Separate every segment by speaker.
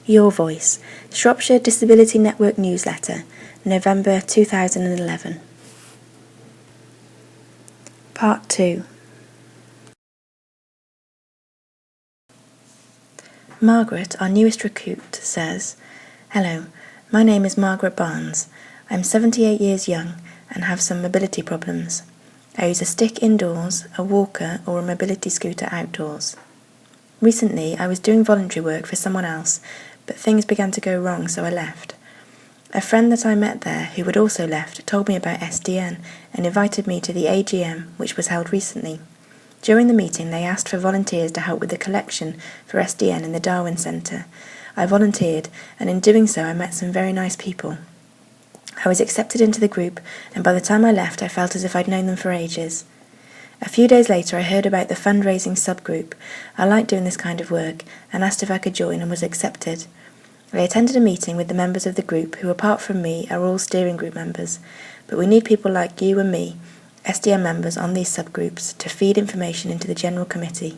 Speaker 1: Your Voice, Shropshire Disability Network Newsletter, November 2011. Part 2. Margaret, our newest recruit, says, "Hello, my name is Margaret Barnes. I'm 78 years young and have some mobility problems. I use a stick indoors, a walker or a mobility scooter outdoors. Recently, I was doing voluntary work for someone else, but things began to go wrong, so I left. A friend that I met there, who had also left, told me about SDN and invited me to the AGM, which was held recently. During the meeting, they asked for volunteers to help with the collection for SDN in the Darwin Centre. I volunteered, and in doing so, I met some very nice people. I was accepted into the group, and by the time I left, I felt as if I'd known them for ages. A few days later, I heard about the fundraising subgroup. I liked doing this kind of work and asked if I could join and was accepted. I attended a meeting with the members of the group who, apart from me, are all steering group members. But we need people like you and me, SDN members on these subgroups, to feed information into the General Committee.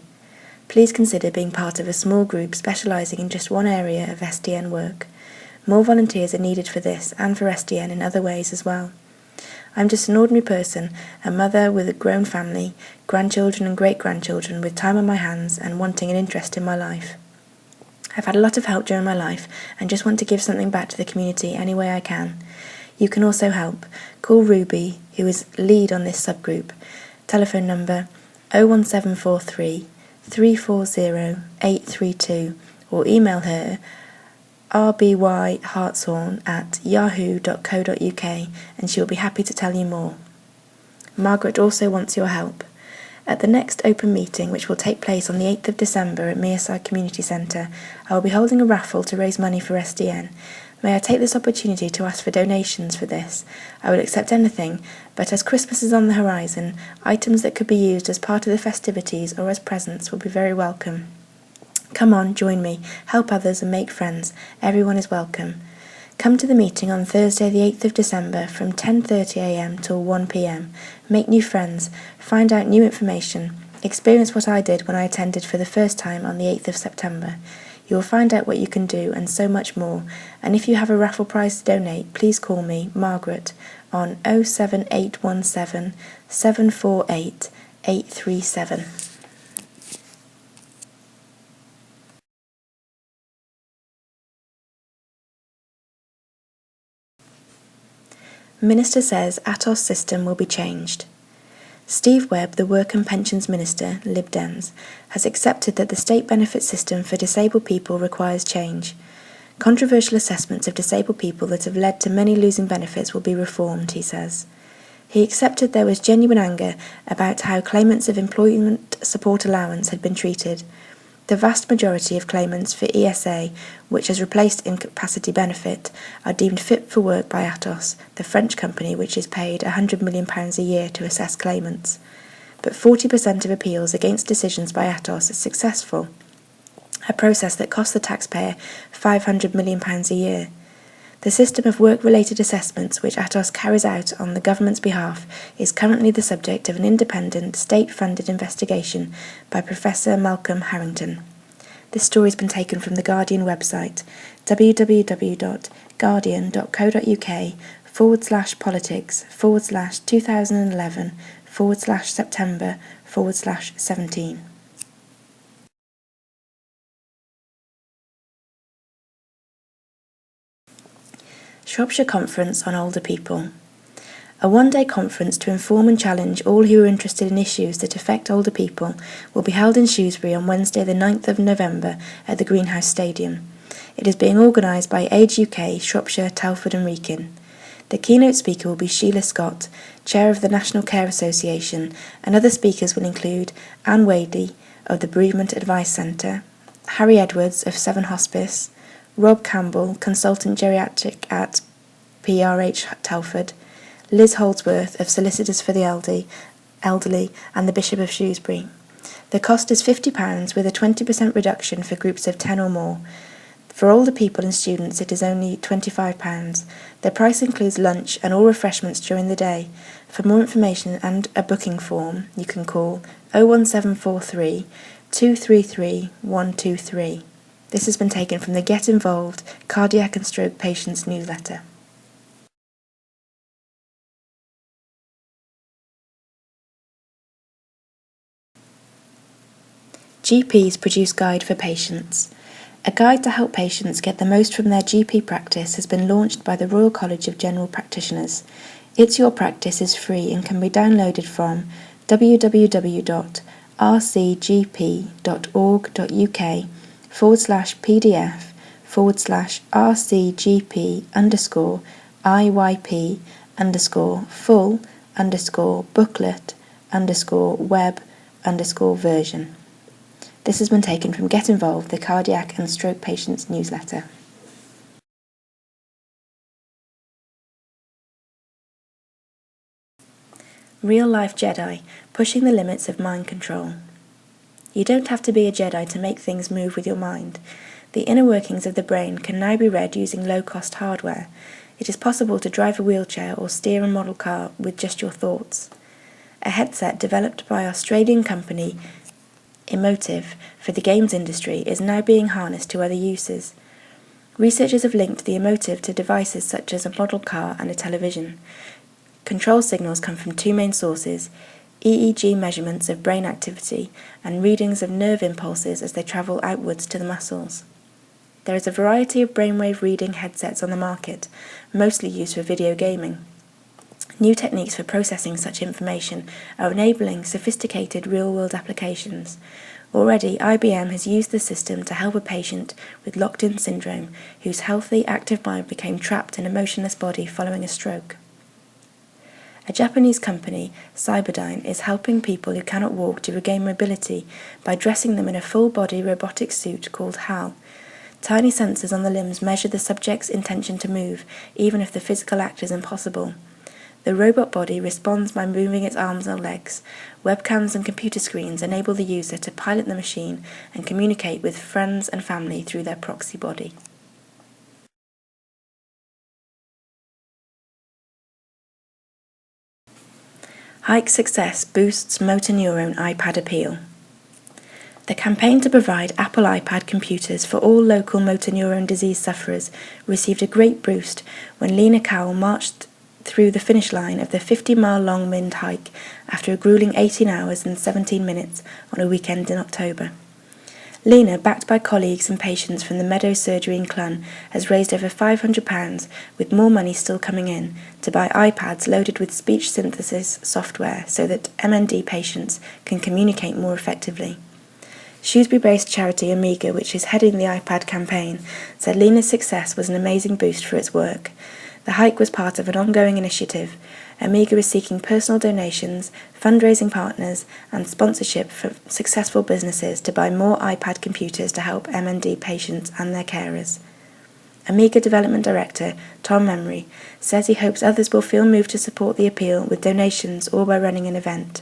Speaker 1: Please consider being part of a small group specialising in just one area of SDN work. More volunteers are needed for this and for SDN in other ways as well. I'm just an ordinary person, a mother with a grown family, grandchildren and great-grandchildren with time on my hands and wanting an interest in my life. I've had a lot of help during my life and just want to give something back to the community any way I can. You can also help. Call Ruby, who is lead on this subgroup. Telephone number 01743 340 832 or email her rbyhartshorn@yahoo.co.uk and she will be happy to tell you more. Margaret also wants your help. At the next open meeting, which will take place on the 8th of December at Mearside Community Centre, I will be holding a raffle to raise money for SDN. May I take this opportunity to ask for donations for this? I will accept anything, but as Christmas is on the horizon, items that could be used as part of the festivities or as presents will be very welcome. Come on, join me, help others and make friends. Everyone is welcome. Come to the meeting on Thursday the 8th of December from 10:30 a.m. till 1 p.m. Make new friends, find out new information, experience what I did when I attended for the first time on the 8th of September. You will find out what you can do and so much more, and if you have a raffle prize to donate, please call me, Margaret, on 07817 748 837. Minister says ATOS system will be changed. Steve Webb, the Work and Pensions Minister, Lib Dems, has accepted that the state benefit system for disabled people requires change. Controversial assessments of disabled people that have led to many losing benefits will be reformed, he says. He accepted there was genuine anger about how claimants of employment support allowance had been treated. The vast majority of claimants for ESA, which has replaced incapacity benefit, are deemed fit for work by Atos, the French company which is paid £100 million a year to assess claimants. But 40% of appeals against decisions by Atos are successful, a process that costs the taxpayer £500 million a year. The system of work-related assessments which Atos carries out on the government's behalf is currently the subject of an independent, state-funded investigation by Professor Malcolm Harrington. This story has been taken from the Guardian website, www.guardian.co.uk//2011/September/17. Shropshire Conference on Older People. A one-day conference to inform and challenge all who are interested in issues that affect older people will be held in Shrewsbury on Wednesday the 9th of November at the Greenhouse Stadium. It is being organised by Age UK, Shropshire, Telford and Wrekin. The keynote speaker will be Sheila Scott, Chair of the National Care Association, and other speakers will include Anne Wadley of the Bereavement Advice Centre, Harry Edwards of Severn Hospice, Rob Campbell, Consultant Geriatric at PRH Telford, Liz Holdsworth of Solicitors for the Elderly and the Bishop of Shrewsbury. The cost is £50 with a 20% reduction for groups of 10 or more. For older people and students it is only £25. The price includes lunch and all refreshments during the day. For more information and a booking form you can call 01743 233 123. This has been taken from the Get Involved Cardiac and Stroke Patients newsletter. GPs produce guide for patients. A guide to help patients get the most from their GP practice has been launched by the Royal College of General Practitioners. It's Your Practice is free and can be downloaded from www.rcgp.org.uk/PDF/IYP_full_booklet_web_version. This has been taken from Get Involved, the Cardiac and Stroke Patients newsletter. Real-life Jedi, pushing the limits of mind control. You don't have to be a Jedi to make things move with your mind. The inner workings of the brain can now be read using low-cost hardware. It is possible to drive a wheelchair or steer a model car with just your thoughts. A headset developed by Australian company Emotive for the games industry is now being harnessed to other uses. Researchers have linked the Emotive to devices such as a model car and a television. Control signals come from two main sources: EEG measurements of brain activity and readings of nerve impulses as they travel outwards to the muscles. There is a variety of brainwave reading headsets on the market, mostly used for video gaming. New techniques for processing such information are enabling sophisticated real-world applications. Already, IBM has used the system to help a patient with locked-in syndrome whose healthy, active mind became trapped in a motionless body following a stroke. A Japanese company, Cyberdyne, is helping people who cannot walk to regain mobility by dressing them in a full-body robotic suit called HAL. Tiny sensors on the limbs measure the subject's intention to move, even if the physical act is impossible. The robot body responds by moving its arms or legs. Webcams and computer screens enable the user to pilot the machine and communicate with friends and family through their proxy body. Hike success boosts motor neuron iPad appeal. The campaign to provide Apple iPad computers for all local motor neuron disease sufferers received a great boost when Lena Cowell marched through the finish line of the 50-mile-long Mind hike after a grueling 18 hours and 17 minutes on a weekend in October. Lena, backed by colleagues and patients from the Meadows Surgery in Clun, has raised over £500, with more money still coming in, to buy iPads loaded with speech synthesis software so that MND patients can communicate more effectively. Shrewsbury-based charity Amiga, which is heading the iPad campaign, said Lena's success was an amazing boost for its work. The hike was part of an ongoing initiative. Amiga is seeking personal donations, fundraising partners, and sponsorship for successful businesses to buy more iPad computers to help MND patients and their carers. Amiga Development Director Tom Memory says he hopes others will feel moved to support the appeal with donations or by running an event.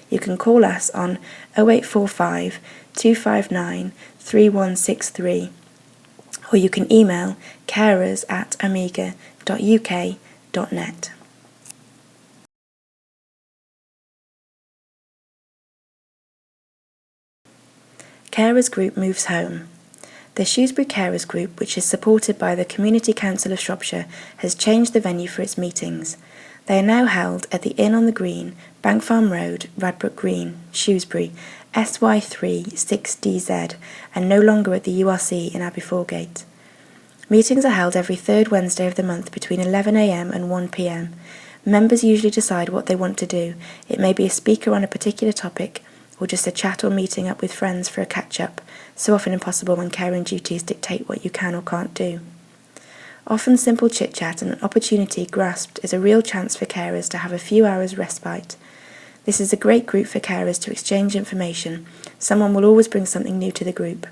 Speaker 1: You can call us on 0845 259 3163 or you can email carers@amiga.uk.net. Carers Group moves home. The Shrewsbury Carers Group, which is supported by the Community Council of Shropshire, has changed the venue for its meetings. They are now held at the Inn on the Green, Bank Farm Road, Radbrook Green, Shrewsbury, SY3 6DZ, and no longer at the URC in Abbey Foregate. Meetings are held every third Wednesday of the month between 11 a.m. and 1 p.m. Members usually decide what they want to do. It may be a speaker on a particular topic, or just a chat or meeting up with friends for a catch-up, so often impossible when caring duties dictate what you can or can't do. Often simple chit-chat and an opportunity grasped is a real chance for carers to have a few hours respite. This is a great group for carers to exchange information. Someone will always bring something new to the group.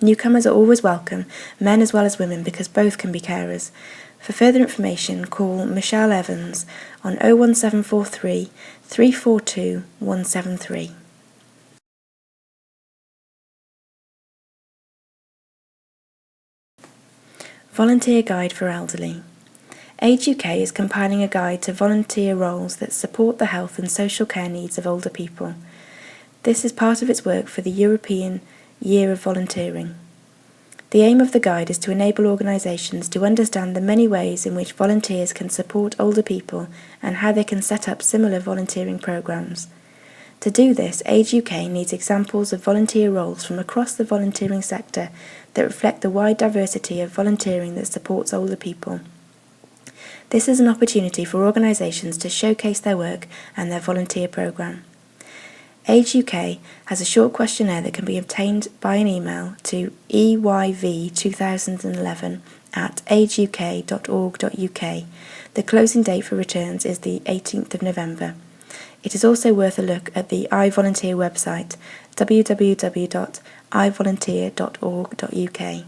Speaker 1: Newcomers are always welcome, men as well as women, because both can be carers. For further information, call Michelle Evans on 01743 342 173. Volunteer Guide for Elderly. Age UK is compiling a guide to volunteer roles that support the health and social care needs of older people. This is part of its work for the European Year of Volunteering. The aim of the guide is to enable organisations to understand the many ways in which volunteers can support older people and how they can set up similar volunteering programmes. To do this, Age UK needs examples of volunteer roles from across the volunteering sector that reflect the wide diversity of volunteering that supports older people. This is an opportunity for organisations to showcase their work and their volunteer programme. Age UK has a short questionnaire that can be obtained by an email to eyv2011@ageuk.org.uk. The closing date for returns is the 18th of November. It is also worth a look at the iVolunteer website, www.ivolunteer.org.uk.